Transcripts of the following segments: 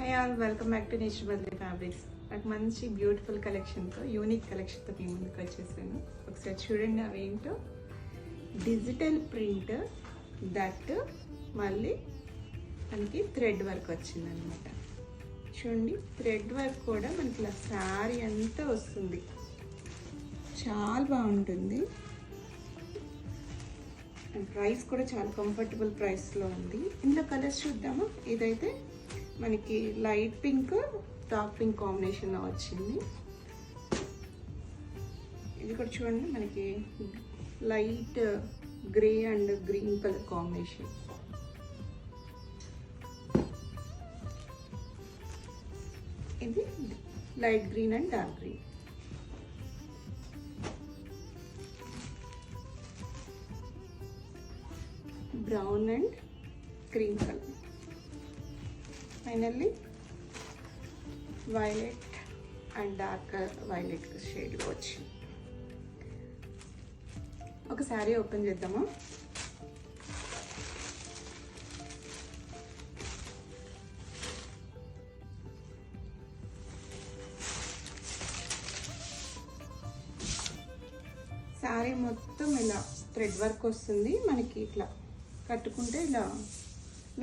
Hi all, welcome back to nature Badri fabrics. నాకు మంచి beautiful కలెక్షన్తో, unique కలెక్షన్తో మీ ముందుకు వచ్చేసాను. ఒకసారి చూడండి అవి ఏంటో. డిజిటల్ ప్రింట్ దట్ మళ్ళీ మనకి థ్రెడ్ వర్క్ వచ్చిందనమాట. చూడండి, థ్రెడ్ వర్క్ కూడా మనకి ఇలా శారీ అంతా వస్తుంది. చాలా బాగుంటుంది. ప్రైస్ కూడా చాలా కంఫర్టబుల్ ప్రైస్లో ఉంది. ఇందులో కలర్స్ చూద్దామా. ఇదైతే మనకి లైట్ పింక్ డార్క్ పింక్ కాంబినేషన్లో వచ్చింది. ఇది కూడా చూడండి, మనకి light grey and green colour combination. ఇది light green and dark green. Brown and cream colour. Finally violet and dark violet shade వచ్చింది. ఒక శారీ ఓపెన్ చేద్దామా. శారీ మొత్తం ఇలా థ్రెడ్ వర్క్ వస్తుంది. మనకి ఇట్లా కట్టుకుంటే ఇలా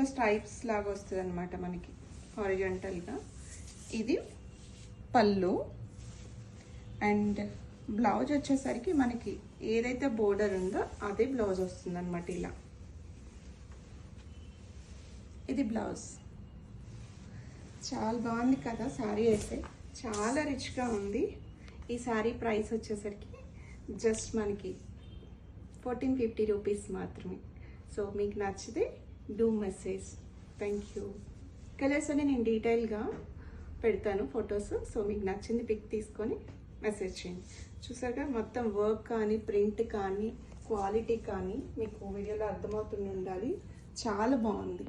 స్ట్రైప్స్ లాగా వస్తుంది అనమాట మనకి హారిజాంటల్గా. ఇది పళ్ళు అండ్ బ్లౌజ్ వచ్చేసరికి మనకి ఏదైతే బోర్డర్ ఉందో అదే బ్లౌజ్ వస్తుంది అనమాట. ఇలా ఇది బ్లౌజ్. చాలా బాగుంది కదా శారీ. అయితే చాలా రిచ్గా ఉంది. ఈ శారీ ప్రైస్ వచ్చేసరికి జస్ట్ మనకి 1450 రూపీస్ మాత్రమే. సో మీకు నచ్చితే do message. Thank you. Colours అని నేను డీటెయిల్గా పెడతాను ఫొటోస్. సో మీకు నచ్చింది పిక్ తీసుకొని మెసేజ్ చేయండి. చూసారుగా, మొత్తం వర్క్ కానీ ప్రింట్ కానీ క్వాలిటీ కానీ మీకు వీడియోలో అర్థమవుతుండి ఉండాలి. చాలా బాగుంది.